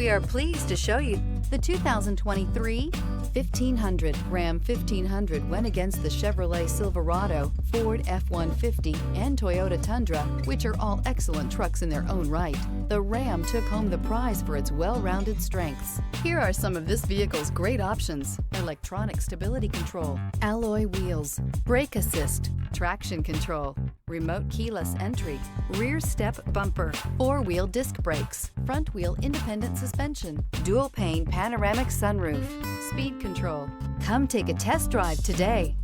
We are pleased to show you the 2023 1500. Ram 1500 went against the Chevrolet Silverado, Ford F-150, and Toyota Tundra, which are all excellent trucks in their own right. The Ram took home the prize for its well-rounded strengths. Here are some of this vehicle's great options: electronic stability control, alloy wheels, brake assist, traction control, remote keyless entry, rear step bumper, four-wheel disc brakes, front wheel independent suspension, dual pane panoramic sunroof, speed control. Come take a test drive today.